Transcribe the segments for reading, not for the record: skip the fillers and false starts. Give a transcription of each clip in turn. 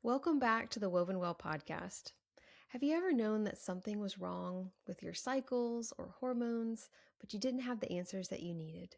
Welcome back to the Woven Well podcast. Have you ever known that something was wrong with your cycles or hormones, but you didn't have the answers that you needed?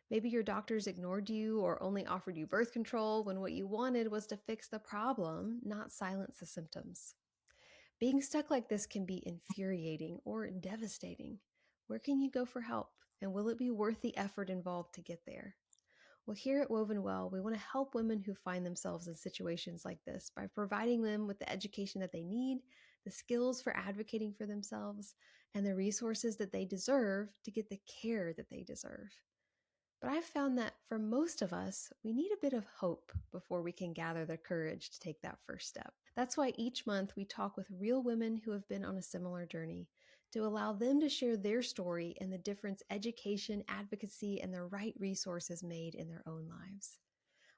Maybe your doctors ignored you or only offered you birth control when what you wanted was to fix the problem, not silence the symptoms. Being stuck like this can be infuriating or devastating. Where can you go for help? And will it be worth the effort involved to get there? Well, here at Woven Well, we want to help women who find themselves in situations like this by providing them with the education that they need, the skills for advocating for themselves, and the resources that they deserve to get the care that they deserve. But I've found that for most of us, we need a bit of hope before we can gather the courage to take that first step. That's why each month we talk with real women who have been on a similar journey to allow them to share their story and the difference education, advocacy, and the right resources made in their own lives.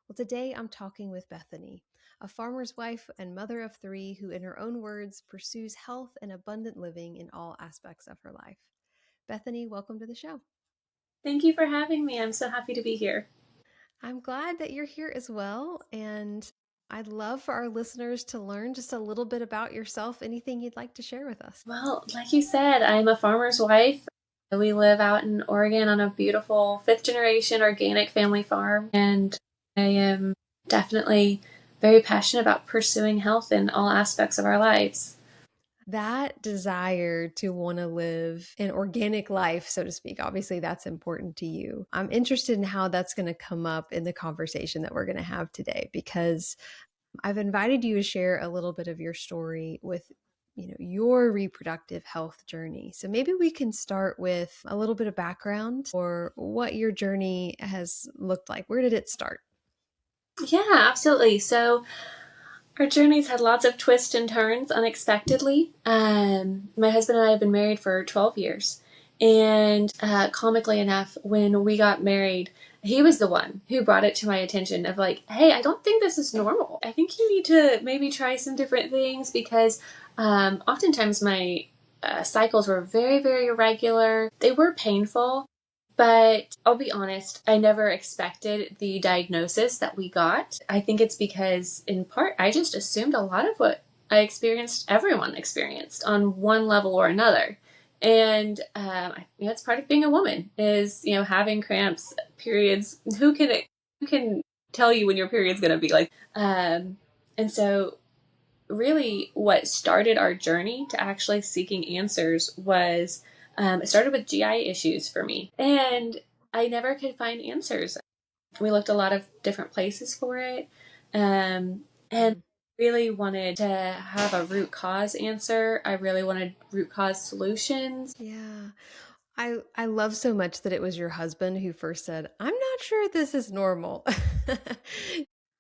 Well, today I'm talking with Bethany, a farmer's wife and mother of three who, in her own words, pursues health and abundant living in all aspects of her life. Bethany, welcome to the show. Thank you for having me. I'm so happy to be here. I'm glad that you're here as well. And I'd love for our listeners to learn just a little bit about yourself, anything you'd like to share with us. Well, like you said, I'm a farmer's wife. We live out in Oregon on a beautiful fifth generation organic family farm, and I am definitely very passionate about pursuing health in all aspects of our lives. That desire to want to live an organic life, so to speak, obviously that's important to you. I'm interested in how that's going to come up in the conversation that we're going to have today, because I've invited you to share a little bit of your story with your reproductive health journey. So maybe we can start with a little bit of background or what your journey has looked like. Where did it start? Yeah, absolutely. So our journeys had lots of twists and turns unexpectedly. My husband and I have been married for 12 years. And comically enough, when we got married, he was the one who brought it to my attention of like, hey, I don't think this is normal. I think you need to maybe try some different things because oftentimes my cycles were very, very irregular. They were painful. But I'll be honest, I never expected the diagnosis that we got. I think it's because, in part, I just assumed a lot of what I experienced, everyone experienced on one level or another. And it's part of being a woman is having cramps, periods. Who can tell you when your period's going to be like? And so really what started our journey to actually seeking answers was it started with GI issues for me. And I never could find answers. We looked a lot of different places for it. And really wanted to have a root cause answer. I really wanted root cause solutions. Yeah. I love so much that it was your husband who first said, "I'm not sure this is normal."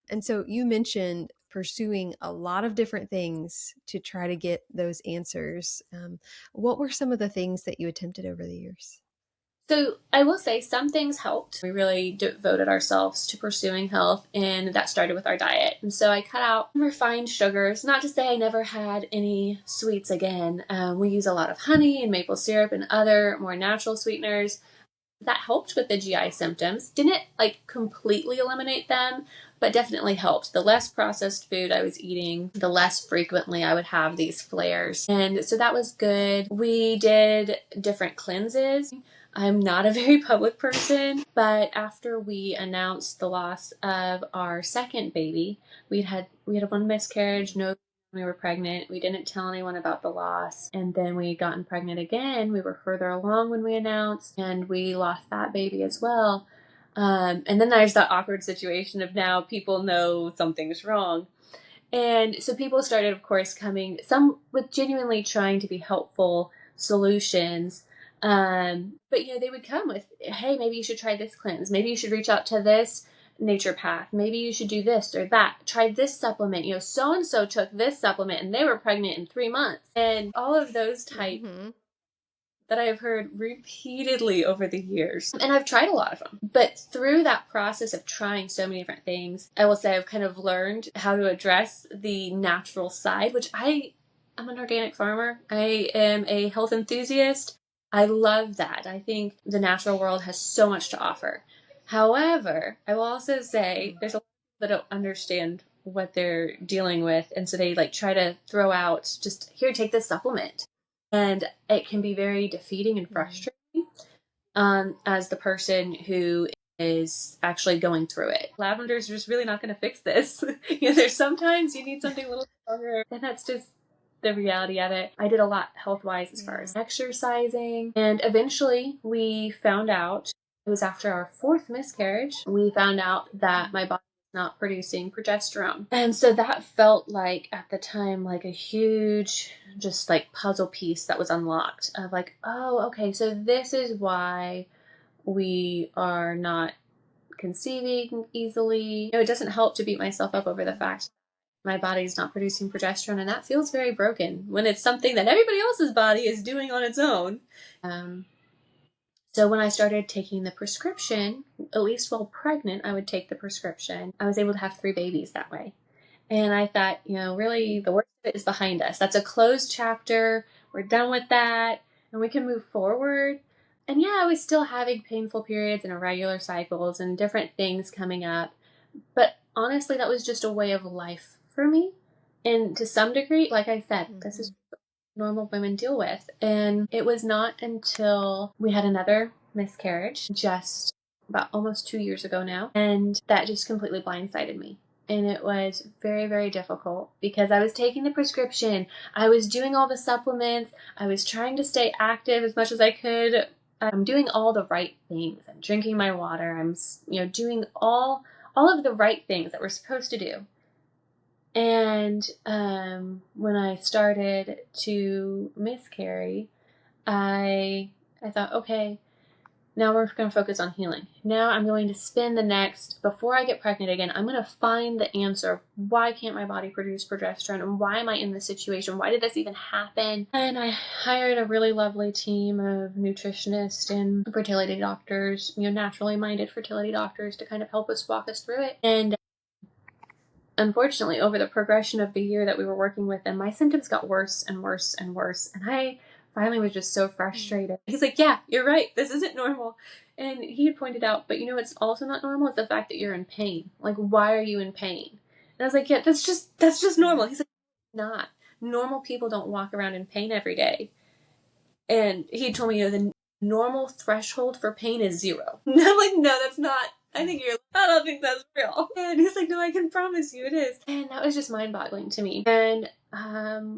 And so you mentioned pursuing a lot of different things to try to get those answers. What were some of the things that you attempted over the years? So I will say some things helped. We really devoted ourselves to pursuing health, and that started with our diet. And so I cut out refined sugars. Not to say I never had any sweets again. We use a lot of honey and maple syrup and other more natural sweeteners. That helped with the GI symptoms. Didn't completely eliminate them, but definitely helped. The less processed food I was eating, the less frequently I would have these flares. And so that was good. We did different cleanses. I'm not a very public person, but after we announced the loss of our second baby, we had one miscarriage, no, we were pregnant. We didn't tell anyone about the loss. And then we gotten pregnant again. We were further along when we announced, and we lost that baby as well. And then there's that awkward situation of now people know something's wrong. And so people started, of course, coming, some with genuinely trying to be helpful solutions. But they would come with, hey, maybe you should try this cleanse. Maybe you should reach out to this naturopath. Maybe you should do this or that. Try this supplement. So-and-so took this supplement and they were pregnant in 3 months. And all of those type that I have heard repeatedly over the years. And I've tried a lot of them. But through that process of trying so many different things, I will say I've kind of learned how to address the natural side, which I'm an organic farmer. I am a health enthusiast. I love that. I think the natural world has so much to offer. However, I will also say there's a lot of people that don't understand what they're dealing with. And so they like try to throw out, just here, take this supplement. And it can be very defeating and frustrating as the person who is actually going through it. Lavender is just really not going to fix this. There's sometimes you need something a little stronger, and that's just the reality of it. I did a lot health-wise as far as exercising, and eventually we found out, it was after our 4th miscarriage, we found out that my body was not producing progesterone. And so that felt like, at the time, like a huge, just like puzzle piece that was unlocked of like, oh, okay, so this is why we are not conceiving easily. It doesn't help to beat myself up over the fact my body's not producing progesterone, and that feels very broken when it's something that everybody else's body is doing on its own. So when I started taking the prescription, at least while pregnant, I would take the prescription. I was able to have 3 babies that way. And I thought, really the worst of it is behind us. That's a closed chapter. We're done with that, and we can move forward. And yeah, I was still having painful periods and irregular cycles and different things coming up. But honestly, that was just a way of life for me. And to some degree, like I said, this is what normal women deal with. And it was not until we had another miscarriage, just about almost 2 years ago now, and that just completely blindsided me. And it was very, very difficult because I was taking the prescription, I was doing all the supplements, I was trying to stay active as much as I could. I'm doing all the right things. I'm drinking my water. I'm, doing all of the right things that we're supposed to do. And when I started to miscarry, I thought, okay, now we're going to focus on healing. Now I'm going to spend the next, before I get pregnant again, I'm going to find the answer. Why can't my body produce progesterone? And why am I in this situation? Why did this even happen? And I hired a really lovely team of nutritionists and fertility doctors, naturally minded fertility doctors, to kind of help us walk us through it. And unfortunately, over the progression of the year that we were working with them, my symptoms got worse and worse and worse. And I finally was just so frustrated. He's like, yeah, you're right. This isn't normal. And he had pointed out, but what's also not normal is the fact that you're in pain. Like, why are you in pain? And I was like, yeah, that's just normal. He's like, not. Normal people don't walk around in pain every day. And he told me, the normal threshold for pain is 0. And I'm like, no, that's not. I don't think that's real. And he's like, no, I can promise you it is. And that was just mind-boggling to me. And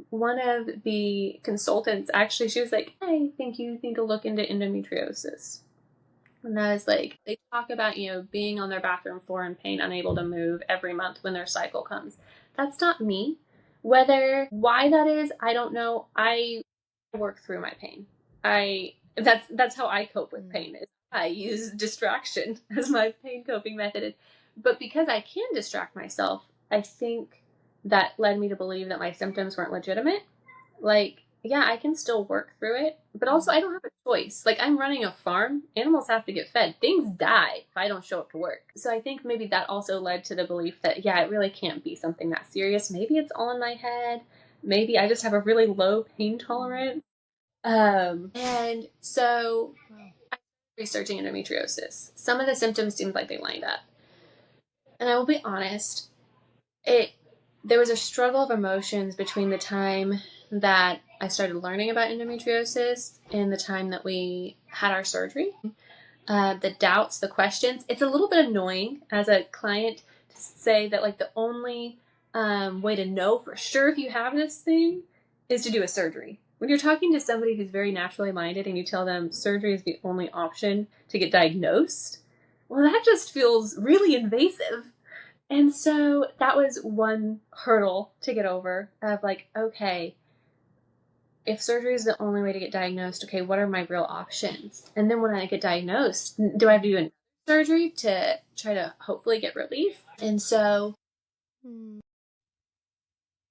one of the consultants, actually, she was like, I think you need to look into endometriosis. And I was like, they talk about, being on their bathroom floor in pain, unable to move every month when their cycle comes. That's not me. Why that is, I don't know. I work through my pain. That's how I cope with pain. Is I use distraction as my pain coping method. But because I can distract myself, I think that led me to believe that my symptoms weren't legitimate. Like, yeah, I can still work through it, but also I don't have a choice. Like, I'm running a farm. Animals have to get fed. Things die if I don't show up to work. So I think maybe that also led to the belief that, yeah, it really can't be something that serious. Maybe it's all in my head. Maybe I just have a really low pain tolerance. And so I started researching endometriosis. Some of the symptoms seemed like they lined up. And I will be honest, there was a struggle of emotions between the time that I started learning about endometriosis and the time that we had our surgery. The doubts, the questions. It's a little bit annoying as a client to say that, like, the only way to know for sure if you have this thing is to do a surgery. When you're talking to somebody who's very naturally minded and you tell them surgery is the only option to get diagnosed, well, that just feels really invasive. And so that was one hurdle to get over of like, okay, if surgery is the only way to get diagnosed, okay, what are my real options? And then when I get diagnosed, do I have to do another surgery to try to hopefully get relief? And so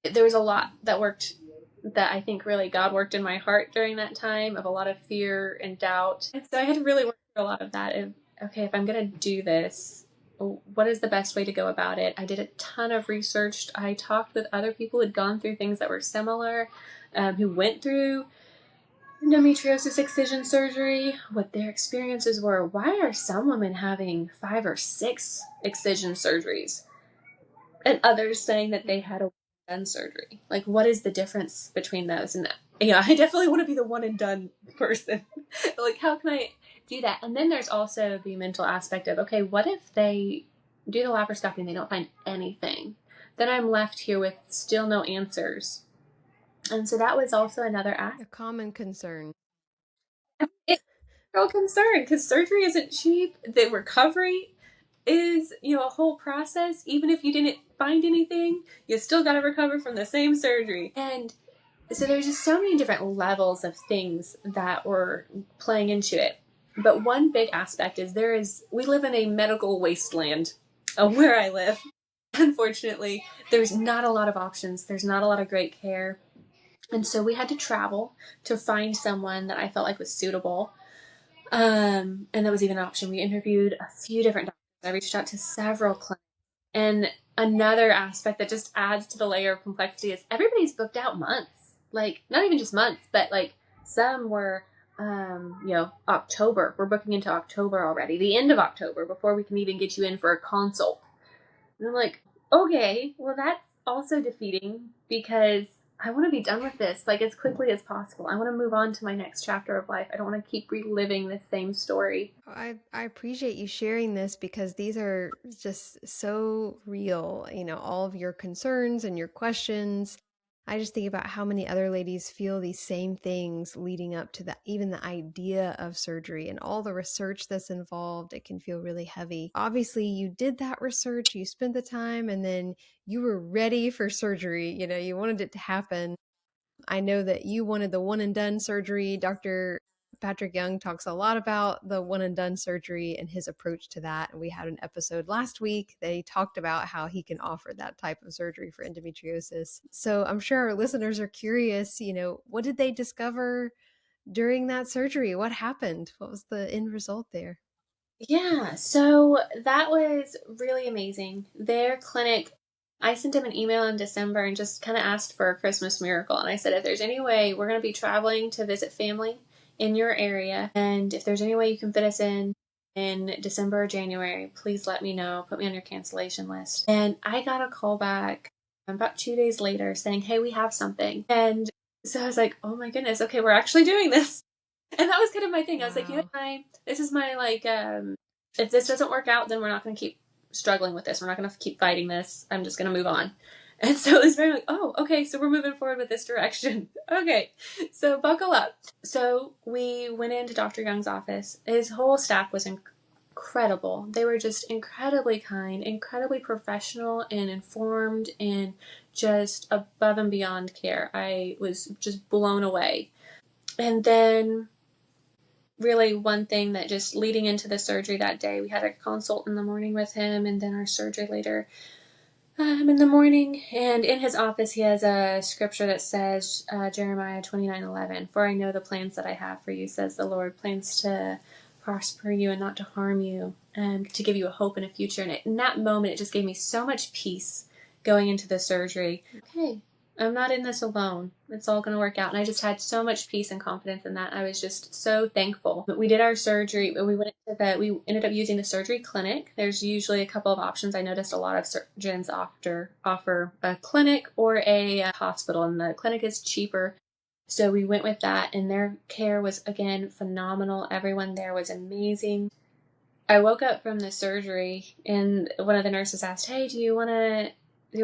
there was a lot that I think really God worked in my heart during that time, of a lot of fear and doubt. And so I had to really work through a lot of that. Okay, if I'm going to do this, what is the best way to go about it? I did a ton of research. I talked with other people who had gone through things that were similar, who went through endometriosis excision surgery, what their experiences were. Why are some women having 5 or 6 excision surgeries? and others saying that they had a done surgery. Like, what is the difference between those? And yeah, I definitely want to be the one and done person. Like, how can I do that? And then there's also the mental aspect of, okay, what if they do the laparoscopy and they don't find anything? Then I'm left here with still no answers. And so that was also another A common concern. it's a real concern because surgery isn't cheap. The recovery is, a whole process. Even if you didn't find anything, you still got to recover from the same surgery. And so there's just so many different levels of things that were playing into it. But one big aspect is we live in a medical wasteland where I live. Unfortunately, there's not a lot of options. There's not a lot of great care. And so we had to travel to find someone that I felt like was suitable. And that was even an option. We interviewed a few different doctors. I reached out to several clinics. And another aspect that just adds to the layer of complexity is everybody's booked out months. Like, not even just months, but like some were, October. We're booking into October already, the end of October, before we can even get you in for a consult. And I'm like, okay, well, that's also defeating because I want to be done with this like as quickly as possible. I want to move on to my next chapter of life. I don't want to keep reliving the same story. I appreciate you sharing this because these are just so real, all of your concerns and your questions. I just think about how many other ladies feel these same things leading up to even the idea of surgery and all the research that's involved. It can feel really heavy. Obviously, you did that research, you spent the time, and then you were ready for surgery. You wanted it to happen. I know that you wanted the one and done surgery. Dr. Patrick Yeung talks a lot about the one and done surgery and his approach to that. And we had an episode last week that he talked about how he can offer that type of surgery for endometriosis. So I'm sure our listeners are curious, what did they discover during that surgery? What happened? What was the end result there? Yeah, so that was really amazing. Their clinic, I sent him an email in December and just kind of asked for a Christmas miracle. And I said, if there's any way, we're going to be traveling to visit family in your area. And if there's any way you can fit us in December or January, please let me know. Put me on your cancellation list. And I got a call back about 2 days later saying, hey, we have something. And so I was like, oh my goodness, okay, we're actually doing this. And that was kind of my thing. I was like, Wow. this is my, if this doesn't work out, then we're not going to keep struggling with this. We're not going to keep fighting this. I'm just going to move on. And so it was very like, oh, okay, so we're moving forward with this direction. Okay, so buckle up. So we went into Dr. Young's office. His whole staff was incredible. They were just incredibly kind, incredibly professional and informed, and just above and beyond care. I was just blown away. And then really one thing that just leading into the surgery that day, we had a consult in the morning with him and then our surgery later in the morning. And in his office, he has a scripture that says, Jeremiah 29:11, for I know the plans that I have for you, says the Lord, plans to prosper you and not to harm you, and to give you a hope and a future. And in that moment, it just gave me so much peace going into the surgery. Okay, I'm not in this alone. It's all going to work out. And I just had so much peace and confidence in that. I was just so thankful. We did our surgery. We ended up using the surgery clinic. There's usually a couple of options. I noticed a lot of surgeons offer a clinic or a hospital, and the clinic is cheaper. So we went with that, and their care was, again, phenomenal. Everyone there was amazing. I woke up from the surgery, and one of the nurses asked, hey, do you want to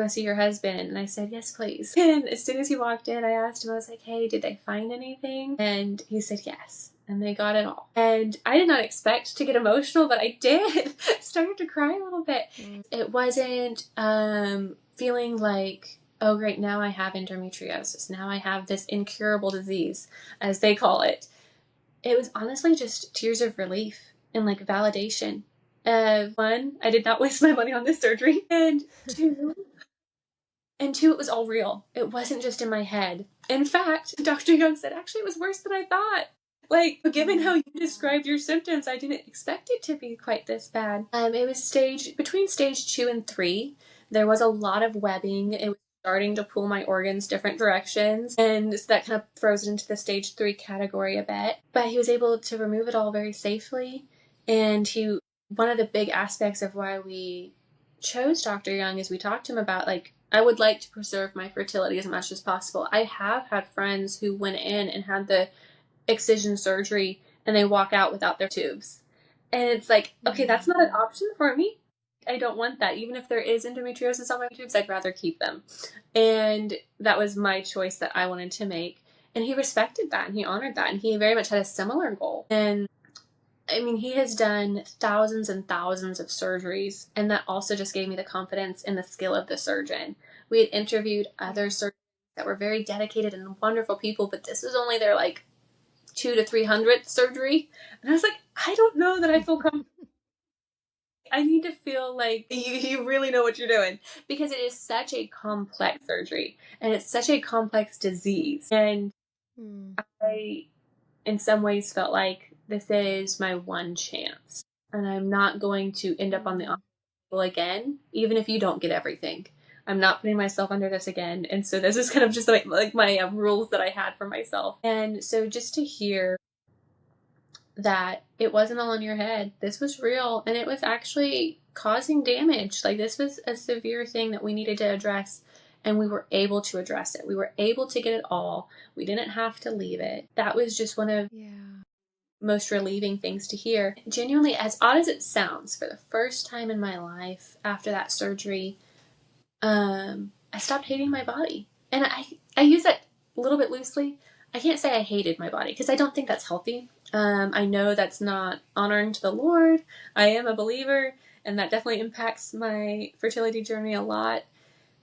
see your husband? And I said, yes, please. And as soon as he walked in, I asked him, I was like, hey, did they find anything? And he said, yes. And they got it all. And I did not expect to get emotional, but I did. Started to cry a little bit. It wasn't feeling like, oh, great, now I have endometriosis. Now I have this incurable disease, as they call it. It was honestly just tears of relief and like validation. One, I did not waste my money on this surgery. And two, it was all real. It wasn't just in my head. In fact, Dr. Young said, actually, it was worse than I thought. Like, given how you described your symptoms, I didn't expect it to be quite this bad. It was between stage 2 and 3. There was a lot of webbing. It was starting to pull my organs different directions. And so that kind of throws it into the stage 3 category a bit. But he was able to remove it all very safely. And one of the big aspects of why we chose Dr. Yeung is we talked to him about, like, I would like to preserve my fertility as much as possible. I have had friends who went in and had the excision surgery and they walk out without their tubes. And it's like, okay, that's not an option for me. I don't want that. Even if there is endometriosis on my tubes, I'd rather keep them. And that was my choice that I wanted to make. And he respected that and he honored that. And he very much had a similar goal. And I mean, he has done thousands and thousands of surgeries, and that also just gave me the confidence in the skill of the surgeon. We had interviewed other surgeons that were very dedicated and wonderful people, but this was only their like 200 to 300th surgery. And I was like, I don't know that I feel comfortable. I need to feel like you really know what you're doing, because it is such a complex surgery and it's such a complex disease. And I, in some ways, felt like this is my one chance and I'm not going to end up on the hospital again, even if you don't get everything. I'm not putting myself under this again. And so this is kind of just like my rules that I had for myself. And so just to hear that it wasn't all in your head, this was real and it was actually causing damage. Like, this was a severe thing that we needed to address, and we were able to address it. We were able to get it all. We didn't have to leave it. That was just one of most relieving things to hear. Genuinely, as odd as it sounds, for the first time in my life after that surgery, I stopped hating my body. And I use that a little bit loosely. I can't say I hated my body because I don't think that's healthy. I know that's not honoring to the Lord. I am a believer, and that definitely impacts my fertility journey a lot.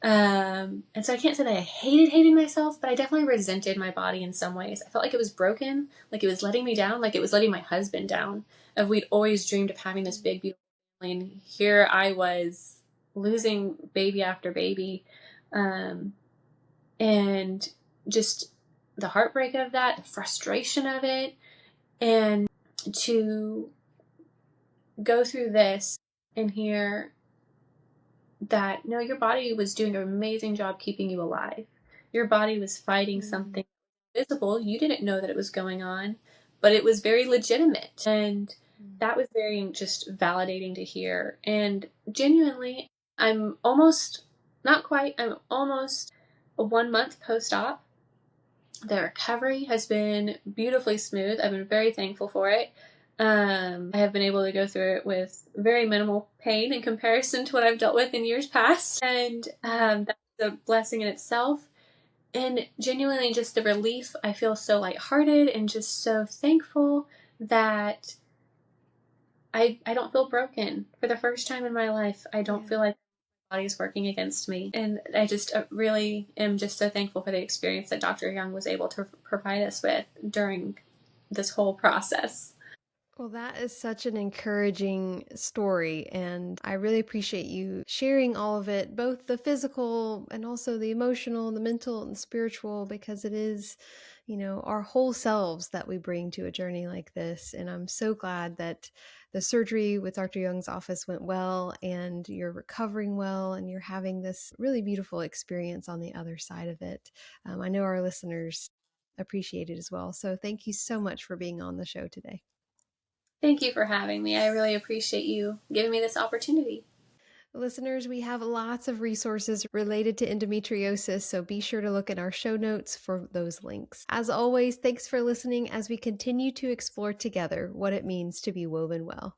And so I can't say that I hated myself, but I definitely resented my body in some ways. I felt like it was broken, like it was letting me down, like it was letting my husband down. Of we'd always dreamed of having this big, beautiful family, and here I was losing baby after baby, and just the heartbreak of that, the frustration of it, and to go through this and hear that no, your body was doing an amazing job keeping you alive. Your body was fighting something visible. You didn't know that it was going on, but it was very legitimate. And that was very just validating to hear. And genuinely, I'm almost, not quite, I'm almost a 1 month post-op. The recovery has been beautifully smooth. I've been very thankful for it. I have been able to go through it with very minimal pain in comparison to what I've dealt with in years past. And that's a blessing in itself. And genuinely, just the relief, I feel so lighthearted and just so thankful that I don't feel broken. For the first time in my life, I don't feel like my body's working against me. And I just really am just so thankful for the experience that Dr. Yeung was able to provide us with during this whole process. Well, that is such an encouraging story, and I really appreciate you sharing all of it, both the physical and also the emotional, the mental and spiritual, because it is, our whole selves that we bring to a journey like this. And I'm so glad that the surgery with Dr. Young's office went well and you're recovering well and you're having this really beautiful experience on the other side of it. I know our listeners appreciate it as well. So thank you so much for being on the show today. Thank you for having me. I really appreciate you giving me this opportunity. Listeners, we have lots of resources related to endometriosis, so be sure to look at our show notes for those links. As always, thanks for listening as we continue to explore together what it means to be woven well.